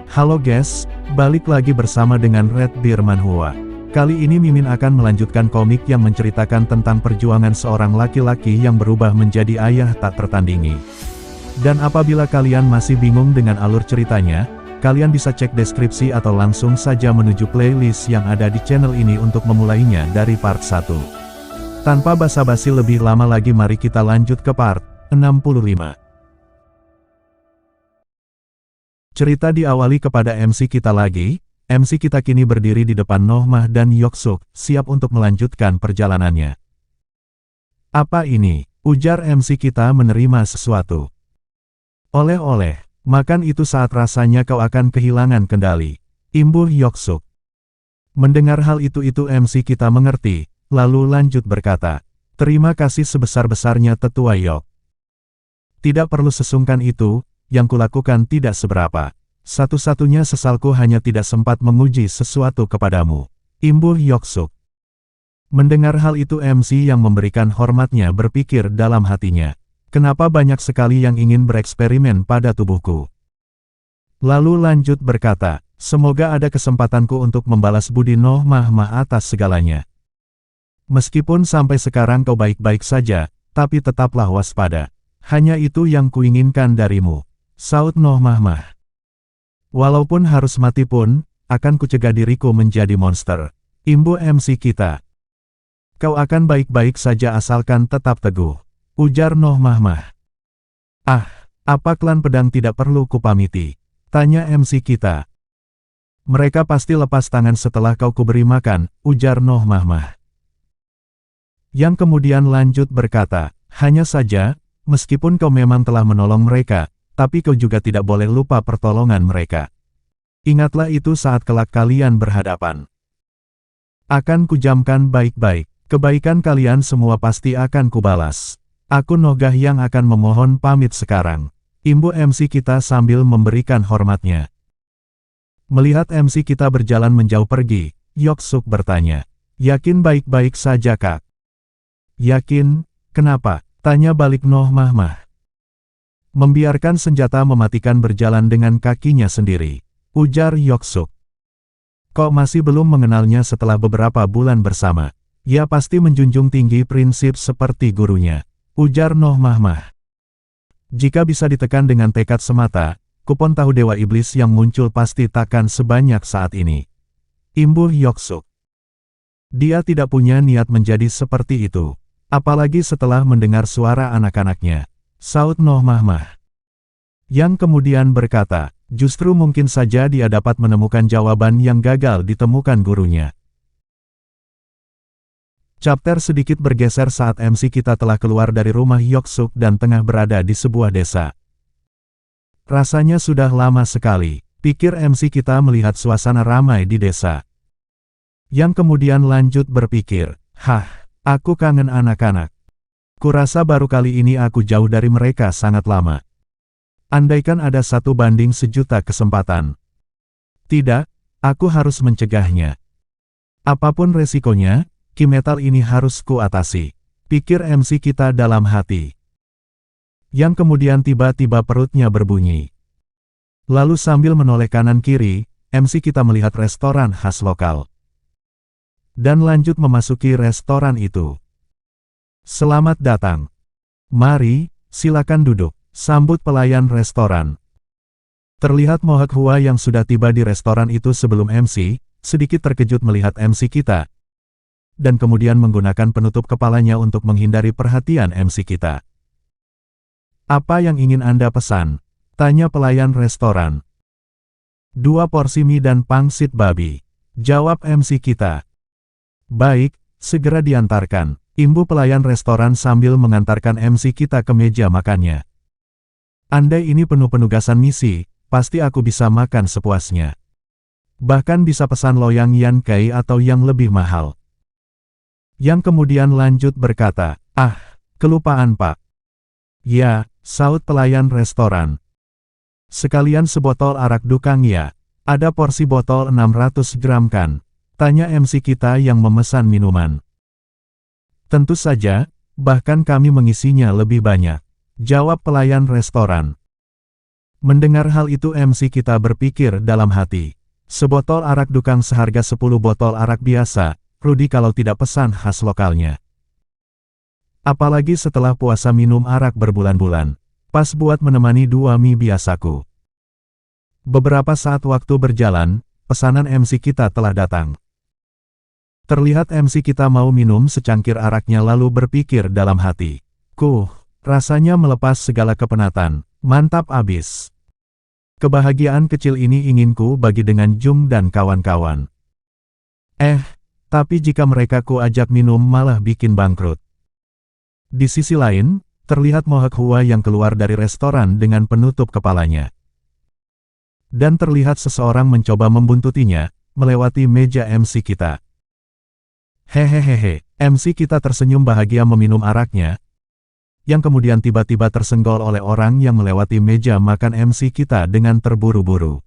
Halo guys, balik lagi bersama dengan Red Bear Manhwa. Kali ini Mimin akan melanjutkan komik yang menceritakan tentang perjuangan seorang laki-laki yang berubah menjadi ayah tak tertandingi. Dan apabila kalian masih bingung dengan alur ceritanya, kalian bisa cek deskripsi atau langsung saja menuju playlist yang ada di channel ini untuk memulainya dari part 1. Tanpa basa-basi lebih lama lagi, mari kita lanjut ke part 65. Cerita diawali kepada MC kita lagi. MC kita kini berdiri di depan Nohmah dan Yoksuk, siap untuk melanjutkan perjalanannya. Apa ini? Ujar MC kita menerima sesuatu. Oleh-oleh, makan itu saat rasanya kau akan kehilangan kendali. Imbuh Yoksuk. Mendengar hal itu MC kita mengerti, lalu lanjut berkata, terima kasih sebesar-besarnya tetua Yok. Tidak perlu sesungkan itu. Yang kulakukan tidak seberapa. Satu-satunya sesalku hanya tidak sempat menguji sesuatu kepadamu. Imbuh Yoksuk. Mendengar hal itu MC yang memberikan hormatnya berpikir dalam hatinya. Kenapa banyak sekali yang ingin bereksperimen pada tubuhku? Lalu lanjut berkata, semoga ada kesempatanku untuk membalas budi Nohmah atas segalanya. Meskipun sampai sekarang kau baik-baik saja, tapi tetaplah waspada. Hanya itu yang kuinginkan darimu. Saud Nohmah. Walaupun harus mati pun, akan kucegah diriku menjadi monster. Imbuh MC kita. Kau akan baik-baik saja asalkan tetap teguh. Ujar Nohmah. Ah, apa klan pedang tidak perlu kupamiti? Tanya MC kita. Mereka pasti lepas tangan setelah kau kuberi makan, ujar Nohmah. Yang kemudian lanjut berkata, hanya saja, meskipun kau memang telah menolong mereka, tapi kau juga tidak boleh lupa pertolongan mereka. Ingatlah itu saat kelak kalian berhadapan. Akan kujamkan baik-baik, kebaikan kalian semua pasti akan kubalas. Aku Nogah yang akan memohon pamit sekarang. Imbuh MC kita sambil memberikan hormatnya. Melihat MC kita berjalan menjauh pergi, Yoksuk bertanya, yakin baik-baik saja kak? Yakin, kenapa? Tanya balik Nohmah. Membiarkan senjata mematikan berjalan dengan kakinya sendiri. Ujar Yoksuk. Kok masih belum mengenalnya setelah beberapa bulan bersama? Ya pasti menjunjung tinggi prinsip seperti gurunya. Ujar Nohmah. Jika bisa ditekan dengan tekad semata, kupon tahu Dewa Iblis yang muncul pasti takkan sebanyak saat ini. Imbuh Yoksuk. Dia tidak punya niat menjadi seperti itu. Apalagi setelah mendengar suara anak-anaknya. Saud Nohmah. Yang kemudian berkata, justru mungkin saja dia dapat menemukan jawaban yang gagal ditemukan gurunya. Chapter sedikit bergeser saat MC kita telah keluar dari rumah Yoksuk dan tengah berada di sebuah desa. Rasanya sudah lama sekali, pikir MC kita melihat suasana ramai di desa. Yang kemudian lanjut berpikir, aku kangen anak-anak. Kurasa baru kali ini aku jauh dari mereka sangat lama. Andaikan ada 1 banding sejuta kesempatan. Tidak, aku harus mencegahnya. Apapun resikonya, ki metal ini harus kuatasi. Pikir MC kita dalam hati. Yang kemudian tiba-tiba perutnya berbunyi. Lalu sambil menoleh kanan kiri, MC kita melihat restoran khas lokal. Dan lanjut memasuki restoran itu. Selamat datang. Mari, silakan duduk, sambut pelayan restoran. Terlihat Mohak Hua yang sudah tiba di restoran itu sebelum MC, sedikit terkejut melihat MC kita. Dan kemudian menggunakan penutup kepalanya untuk menghindari perhatian MC kita. Apa yang ingin Anda pesan? Tanya pelayan restoran. 2 porsi mie dan pangsit babi. Jawab MC kita. Baik, segera diantarkan. Imbuh pelayan restoran sambil mengantarkan MC kita ke meja makannya. Andai ini penuh penugasan misi, pasti aku bisa makan sepuasnya. Bahkan bisa pesan loyang yan kai atau yang lebih mahal. Yang kemudian lanjut berkata, kelupaan pak. Ya, saud pelayan restoran. Sekalian sebotol arak dukang ya. Ada porsi botol 600 gram kan? Tanya MC kita yang memesan minuman. Tentu saja, bahkan kami mengisinya lebih banyak. jawab pelayan restoran. Mendengar hal itu MC kita berpikir dalam hati. Sebotol arak dukang seharga 10 botol arak biasa, Rudy kalau tidak pesan khas lokalnya. Apalagi setelah puasa minum arak berbulan-bulan. Pas buat menemani 2 mie biasaku. Beberapa saat waktu berjalan, pesanan MC kita telah datang. Terlihat MC kita mau minum secangkir araknya lalu berpikir dalam hati. Rasanya melepas segala kepenatan. Mantap abis. Kebahagiaan kecil ini inginku bagi dengan Jung dan kawan-kawan. Tapi jika mereka ku ajak minum malah bikin bangkrut. Di sisi lain, terlihat Mohak Hua yang keluar dari restoran dengan penutup kepalanya. Dan terlihat seseorang mencoba membuntutinya, melewati meja MC kita. Hehehehe, MC kita tersenyum bahagia meminum araknya, yang kemudian tiba-tiba tersenggol oleh orang yang melewati meja makan MC kita dengan terburu-buru.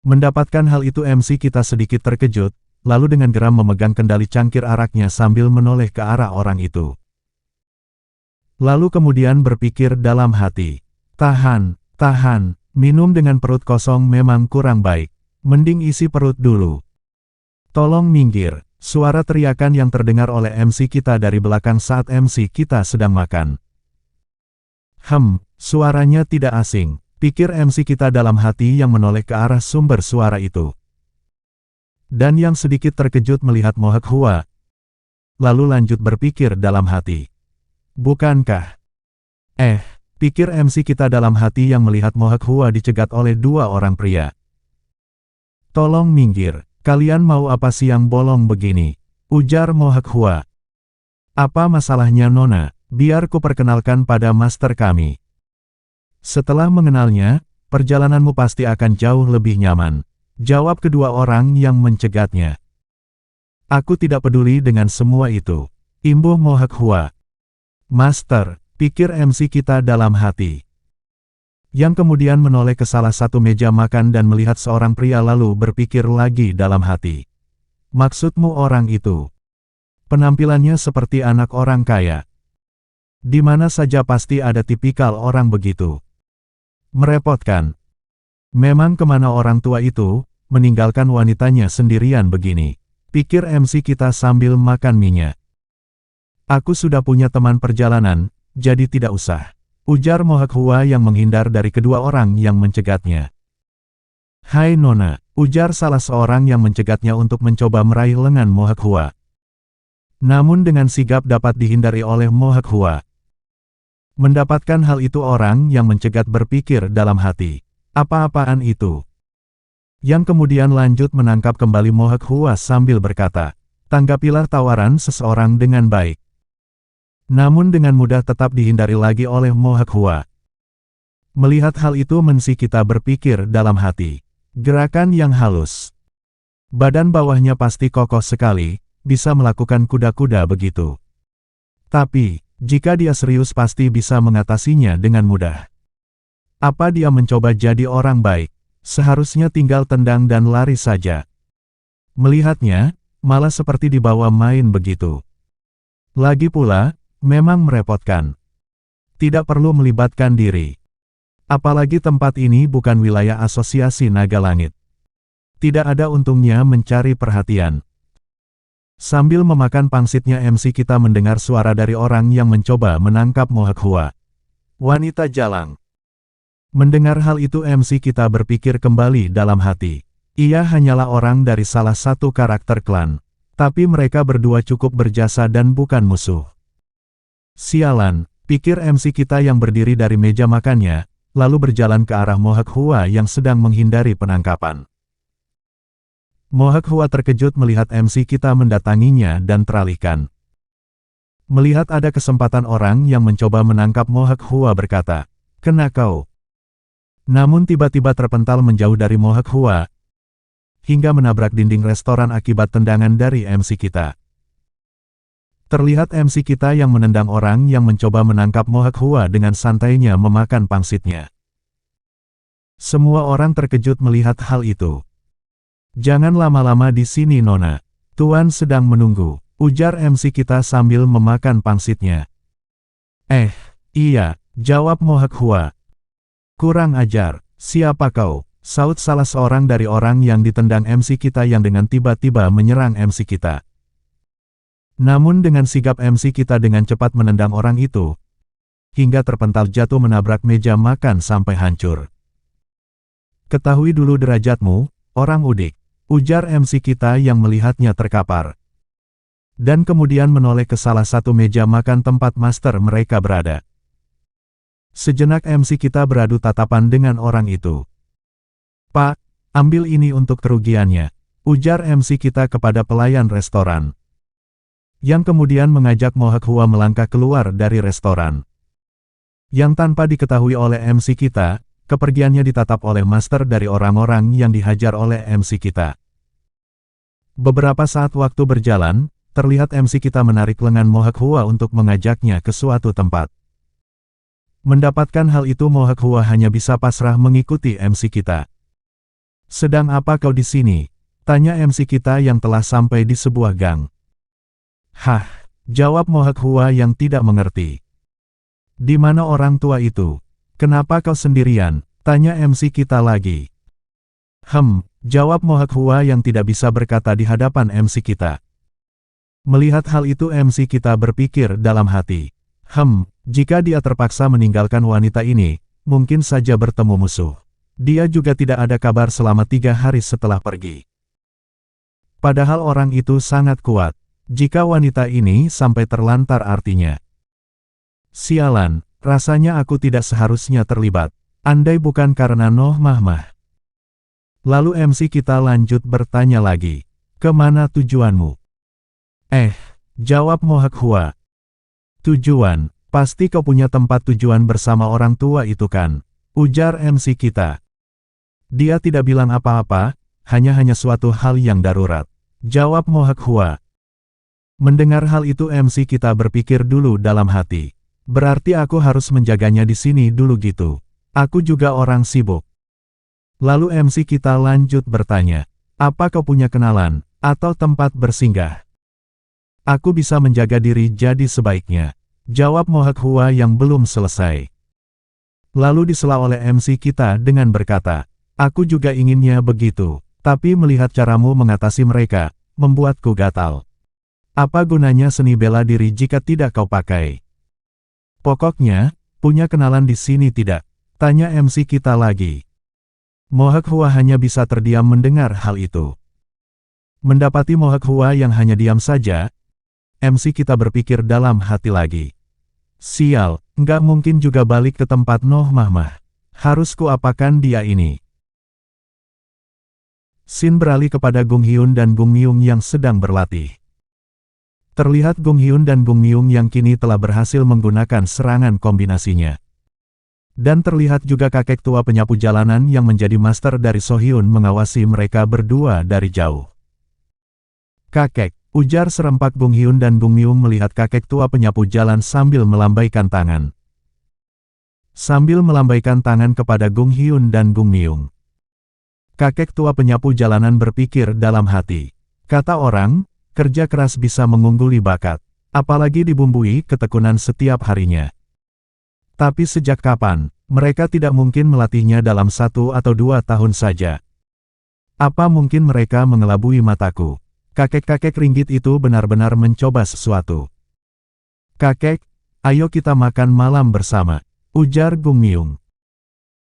Mendapatkan hal itu MC kita sedikit terkejut, lalu dengan geram memegang kendali cangkir araknya sambil menoleh ke arah orang itu. Lalu kemudian berpikir dalam hati, tahan, minum dengan perut kosong memang kurang baik, mending isi perut dulu. Tolong minggir. Suara teriakan yang terdengar oleh MC kita dari belakang saat MC kita sedang makan. Suaranya tidak asing, pikir MC kita dalam hati yang menoleh ke arah sumber suara itu. Dan yang sedikit terkejut melihat Mohak Hua. Lalu lanjut berpikir dalam hati. Bukankah? Pikir MC kita dalam hati yang melihat Mohak Hua dicegat oleh 2 orang pria. Tolong minggir. Kalian mau apa siang bolong begini? Ujar Mohak Hua. Apa masalahnya Nona? Biar ku perkenalkan pada master kami. Setelah mengenalnya, perjalananmu pasti akan jauh lebih nyaman. Jawab kedua orang yang mencegatnya. Aku tidak peduli dengan semua itu. Imbuh Mohak Hua. Master, pikir MC kita dalam hati. Yang kemudian menoleh ke salah satu meja makan dan melihat seorang pria lalu berpikir lagi dalam hati. Maksudmu orang itu? Penampilannya seperti anak orang kaya. Di mana saja pasti ada tipikal orang begitu. Merepotkan. Memang kemana orang tua itu, meninggalkan wanitanya sendirian begini. Pikir MC kita sambil makan minyak. Aku sudah punya teman perjalanan, jadi tidak usah. Ujar Mohak Hua yang menghindar dari kedua orang yang mencegatnya. Hai Nona, ujar salah seorang yang mencegatnya untuk mencoba meraih lengan Mohak Hua. Namun dengan sigap dapat dihindari oleh Mohak Hua. Mendapatkan hal itu orang yang mencegat berpikir dalam hati. Apa-apaan itu? Yang kemudian lanjut menangkap kembali Mohak Hua sambil berkata, tanggapilah tawaran seseorang dengan baik. Namun dengan mudah tetap dihindari lagi oleh Mohak Hua. Melihat hal itu MC kita berpikir dalam hati. Gerakan yang halus. Badan bawahnya pasti kokoh sekali, bisa melakukan kuda-kuda begitu. Tapi, jika dia serius pasti bisa mengatasinya dengan mudah. Apa dia mencoba jadi orang baik? Seharusnya tinggal tendang dan lari saja. Melihatnya, malah seperti dibawa main begitu. Lagi pula, memang merepotkan. Tidak perlu melibatkan diri. Apalagi tempat ini bukan wilayah asosiasi naga langit. Tidak ada untungnya mencari perhatian. Sambil memakan pangsitnya MC kita mendengar suara dari orang yang mencoba menangkap Mohak Hua. Wanita jalang. Mendengar hal itu MC kita berpikir kembali dalam hati. Ia hanyalah orang dari salah satu karakter klan. Tapi mereka berdua cukup berjasa dan bukan musuh. Sialan, pikir MC kita yang berdiri dari meja makannya, lalu berjalan ke arah Mohak Hua yang sedang menghindari penangkapan. Mohak Hua terkejut melihat MC kita mendatanginya dan teralihkan. Melihat ada kesempatan orang yang mencoba menangkap Mohak Hua berkata, kena kau. Namun tiba-tiba terpental menjauh dari Mohak Hua, hingga menabrak dinding restoran akibat tendangan dari MC kita. Terlihat MC kita yang menendang orang yang mencoba menangkap Mohak Hua dengan santainya memakan pangsitnya. Semua orang terkejut melihat hal itu. Jangan lama-lama di sini Nona. Tuan sedang menunggu, ujar MC kita sambil memakan pangsitnya. Iya, Jawab Mohak Hua. Kurang ajar, siapa kau? Saut salah seorang dari orang yang ditendang MC kita yang dengan tiba-tiba menyerang MC kita. Namun dengan sigap MC kita dengan cepat menendang orang itu, hingga terpental jatuh menabrak meja makan sampai hancur. Ketahui dulu derajatmu, orang udik, ujar MC kita yang melihatnya terkapar. Dan kemudian menoleh ke salah satu meja makan tempat master mereka berada. Sejenak MC kita beradu tatapan dengan orang itu. Pak, ambil ini untuk kerugiannya, ujar MC kita kepada pelayan restoran. Yang kemudian mengajak Mohak Hua melangkah keluar dari restoran. Yang tanpa diketahui oleh MC kita, kepergiannya ditatap oleh master dari orang-orang yang dihajar oleh MC kita. Beberapa saat waktu berjalan, terlihat MC kita menarik lengan Mohak Hua untuk mengajaknya ke suatu tempat. Mendapatkan hal itu Mohak Hua hanya bisa pasrah mengikuti MC kita. Sedang apa kau di sini? Tanya MC kita yang telah sampai di sebuah gang. Hah, jawab Mohak Hua yang tidak mengerti. Di mana orang tua itu? Kenapa kau sendirian? Tanya MC kita lagi. Jawab Mohak Hua yang tidak bisa berkata di hadapan MC kita. Melihat hal itu MC kita berpikir dalam hati. Jika dia terpaksa meninggalkan wanita ini, mungkin saja bertemu musuh. Dia juga tidak ada kabar selama 3 hari setelah pergi. Padahal orang itu sangat kuat. Jika wanita ini sampai terlantar artinya. Sialan, rasanya aku tidak seharusnya terlibat. Andai bukan karena Noh Mahmah. Lalu MC kita lanjut bertanya lagi. Kemana tujuanmu? Jawab Mohak Hua. Tujuan, pasti kau punya tempat tujuan bersama orang tua itu kan? Ujar MC kita. Dia tidak bilang apa-apa, hanya suatu hal yang darurat. Jawab Mohak Hua. Mendengar hal itu MC kita berpikir dulu dalam hati. Berarti aku harus menjaganya di sini dulu gitu. Aku juga orang sibuk. Lalu MC kita lanjut bertanya. Apa kau punya kenalan, atau tempat bersinggah? Aku bisa menjaga diri jadi sebaiknya. Jawab Mohak Hua yang belum selesai. Lalu disela oleh MC kita dengan berkata. Aku juga inginnya begitu, tapi melihat caramu mengatasi mereka, membuatku gatal. Apa gunanya seni bela diri jika tidak kau pakai? Pokoknya, punya kenalan di sini tidak? Tanya MC kita lagi. Mohak Hua hanya bisa terdiam mendengar hal itu. Mendapati Mohak Hua yang hanya diam saja, MC kita berpikir dalam hati lagi. Sial, nggak mungkin juga balik ke tempat Noh Mahmah. Harus kuapakan dia ini? Scene beralih kepada Gung Hyun dan Gung Myung yang sedang berlatih. Terlihat Gung Hyun dan Gung Myung yang kini telah berhasil menggunakan serangan kombinasinya. Dan terlihat juga kakek tua penyapu jalanan yang menjadi master dari So Hyun mengawasi mereka berdua dari jauh. Kakek, ujar serempak Gung Hyun dan Gung Myung melihat kakek tua penyapu jalan sambil melambaikan tangan. Sambil melambaikan tangan kepada Gung Hyun dan Gung Myung. Kakek tua penyapu jalanan berpikir dalam hati. Kata orang, kerja keras bisa mengungguli bakat, apalagi dibumbui ketekunan setiap harinya. Tapi sejak kapan, mereka tidak mungkin melatihnya dalam 1 atau 2 tahun saja. Apa mungkin mereka mengelabui mataku? Kakek-kakek ringgit itu benar-benar mencoba sesuatu. Kakek, ayo kita makan malam bersama, ujar Gung Myung.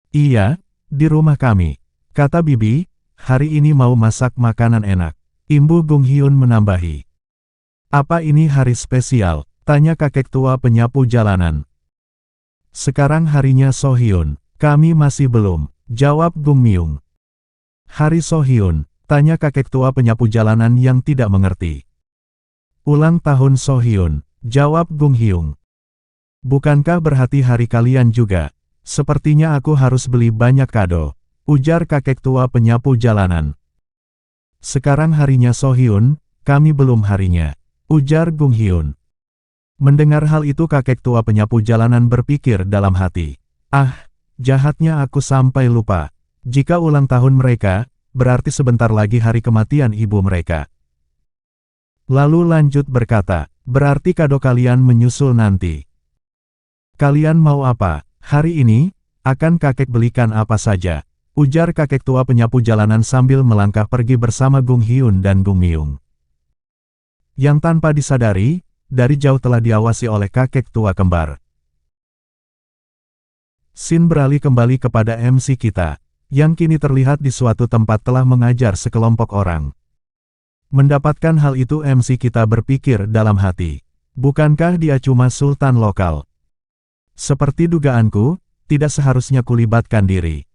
Iya, di rumah kami. Kata Bibi, hari ini mau masak makanan enak. Imbu Gung Hyun menambahi. Apa ini hari spesial? Tanya kakek tua penyapu jalanan. Sekarang harinya So Hyun, kami masih belum, jawab Gung Myung. Hari So Hyun, tanya kakek tua penyapu jalanan yang tidak mengerti. Ulang tahun So Hyun, jawab Gung Hyung. Bukankah berarti hari kalian juga? Sepertinya aku harus beli banyak kado. Ujar kakek tua penyapu jalanan. Sekarang harinya So Hyun, kami belum harinya. Ujar Gung Hyun. Mendengar hal itu kakek tua penyapu jalanan berpikir dalam hati. Jahatnya aku sampai lupa. Jika ulang tahun mereka, berarti sebentar lagi hari kematian ibu mereka. Lalu lanjut berkata, berarti kado kalian menyusul nanti. Kalian mau apa? Hari ini, akan kakek belikan apa saja, ujar kakek tua penyapu jalanan sambil melangkah pergi bersama Gung Hyun dan Gung Myung. Yang tanpa disadari, dari jauh telah diawasi oleh kakek tua kembar. Scene beralih kembali kepada MC kita, yang kini terlihat di suatu tempat telah mengajar sekelompok orang. Mendapatkan hal itu MC kita berpikir dalam hati, bukankah dia cuma sultan lokal? Seperti dugaanku, tidak seharusnya kulibatkan diri.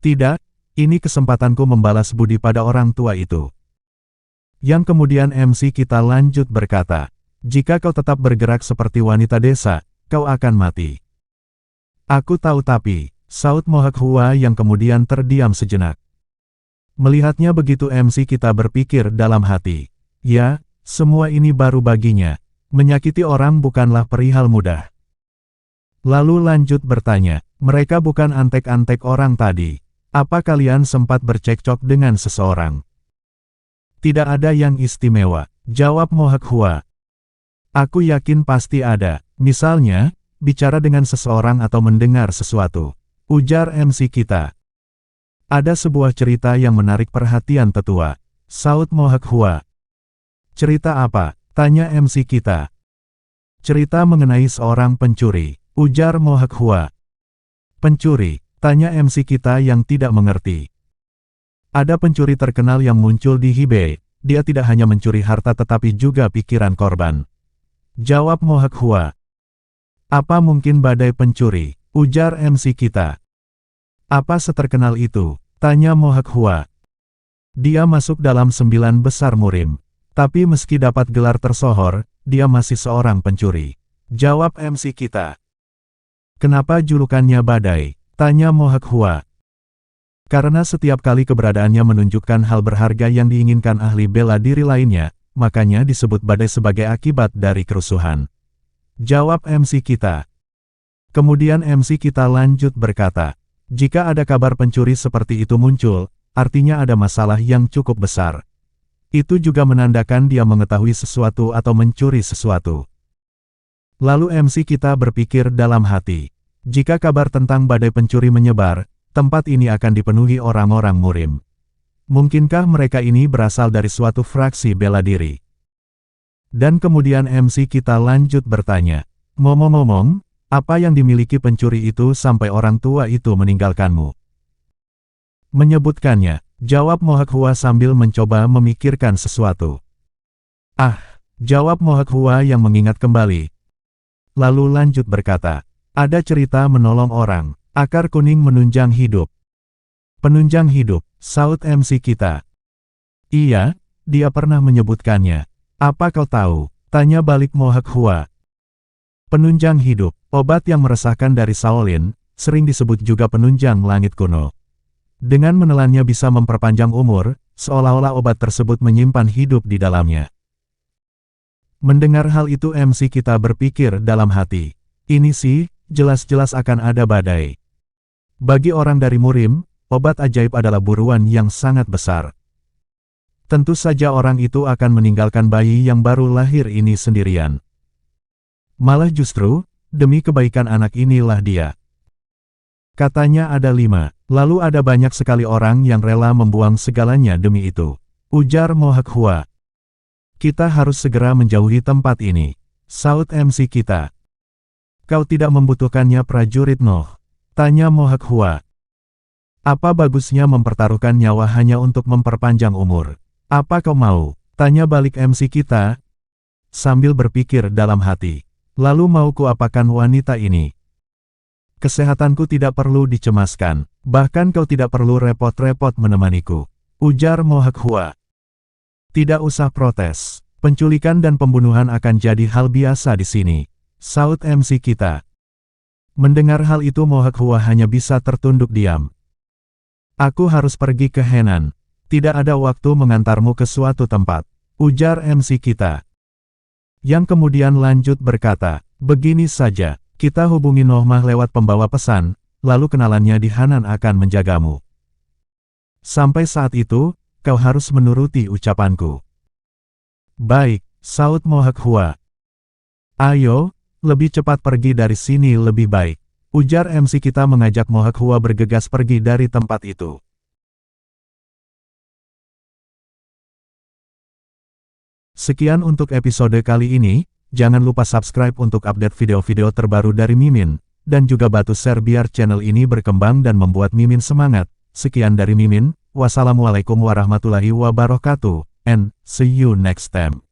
Tidak, ini kesempatanku membalas budi pada orang tua itu. Yang kemudian MC kita lanjut berkata, jika kau tetap bergerak seperti wanita desa, kau akan mati. Aku tahu tapi, saut Mohak Hua yang kemudian terdiam sejenak. Melihatnya begitu MC kita berpikir dalam hati, ya, semua ini baru baginya, menyakiti orang bukanlah perihal mudah. Lalu lanjut bertanya, mereka bukan antek-antek orang tadi, apa kalian sempat bercekcok dengan seseorang? Tidak ada yang istimewa, jawab Mohak Hua. Aku yakin pasti ada, misalnya, bicara dengan seseorang atau mendengar sesuatu, ujar MC kita. Ada sebuah cerita yang menarik perhatian tetua, saut Mohak Hua. Cerita apa? Tanya MC kita. Cerita mengenai seorang pencuri, ujar Mohak Hua. Pencuri? Tanya MC kita yang tidak mengerti. Ada pencuri terkenal yang muncul di Hebei, dia tidak hanya mencuri harta tetapi juga pikiran korban. Jawab Mohak Hua. Apa mungkin badai pencuri? Ujar MC kita. Apa seterkenal itu? Tanya Mohak Hua. Dia masuk dalam 9 besar murim. Tapi meski dapat gelar tersohor, dia masih seorang pencuri. Jawab MC kita. Kenapa julukannya badai? Tanya Mohak Hua. Karena setiap kali keberadaannya menunjukkan hal berharga yang diinginkan ahli bela diri lainnya, makanya disebut badai sebagai akibat dari kerusuhan. Jawab MC kita. Kemudian MC kita lanjut berkata, jika ada kabar pencuri seperti itu muncul, artinya ada masalah yang cukup besar. Itu juga menandakan dia mengetahui sesuatu atau mencuri sesuatu. Lalu MC kita berpikir dalam hati, jika kabar tentang badai pencuri menyebar, tempat ini akan dipenuhi orang-orang murim. Mungkinkah mereka ini berasal dari suatu fraksi bela diri? Dan kemudian MC kita lanjut bertanya, ngomong-ngomong, apa yang dimiliki pencuri itu sampai orang tua itu meninggalkanmu? Menyebutkannya, jawab Mohak Hua sambil mencoba memikirkan sesuatu. Ah, jawab Mohak Hua yang mengingat kembali. Lalu lanjut berkata, ada cerita menolong orang, akar kuning menunjang hidup. Penunjang hidup, saut MC kita. Iya, dia pernah menyebutkannya. Apa kau tahu? Tanya balik Mohak Hua. Penunjang hidup, obat yang meresahkan dari Shaolin, sering disebut juga penunjang langit kuno. Dengan menelannya bisa memperpanjang umur, seolah-olah obat tersebut menyimpan hidup di dalamnya. Mendengar hal itu MC kita berpikir dalam hati, ini sih, jelas-jelas akan ada badai. Bagi orang dari murim, obat ajaib adalah buruan yang sangat besar. Tentu saja orang itu akan meninggalkan bayi yang baru lahir ini sendirian. Malah justru, demi kebaikan anak inilah dia. Katanya ada 5, lalu ada banyak sekali orang yang rela membuang segalanya demi itu. Ujar Mohak Hua. Kita harus segera menjauhi tempat ini. Saut MC kita. Kau tidak membutuhkannya prajurit Noh? Tanya Mohak Hua. Apa bagusnya mempertaruhkan nyawa hanya untuk memperpanjang umur? Apa kau mau? Tanya balik MC kita. Sambil berpikir dalam hati. Lalu mau kuapakan wanita ini? Kesehatanku tidak perlu dicemaskan. Bahkan kau tidak perlu repot-repot menemaniku. Ujar Mohak Hua. Tidak usah protes. Penculikan dan pembunuhan akan jadi hal biasa di sini. Saut MC kita. Mendengar hal itu Mohak Hua hanya bisa tertunduk diam. Aku harus pergi ke Henan. Tidak ada waktu mengantarmu ke suatu tempat. Ujar MC kita. Yang kemudian lanjut berkata, begini saja, kita hubungi Nohmah lewat pembawa pesan, lalu kenalannya di Hanan akan menjagamu. Sampai saat itu, kau harus menuruti ucapanku. Baik, saut Mohak Hua. Ayo, Lebih cepat pergi dari sini lebih baik. Ujar MC kita mengajak Mohawk Hua bergegas pergi dari tempat itu. Sekian untuk episode kali ini, jangan lupa subscribe untuk update video-video terbaru dari Mimin, dan juga bantu share biar channel ini berkembang dan membuat Mimin semangat. Sekian dari Mimin, wassalamualaikum warahmatullahi wabarakatuh, and see you next time.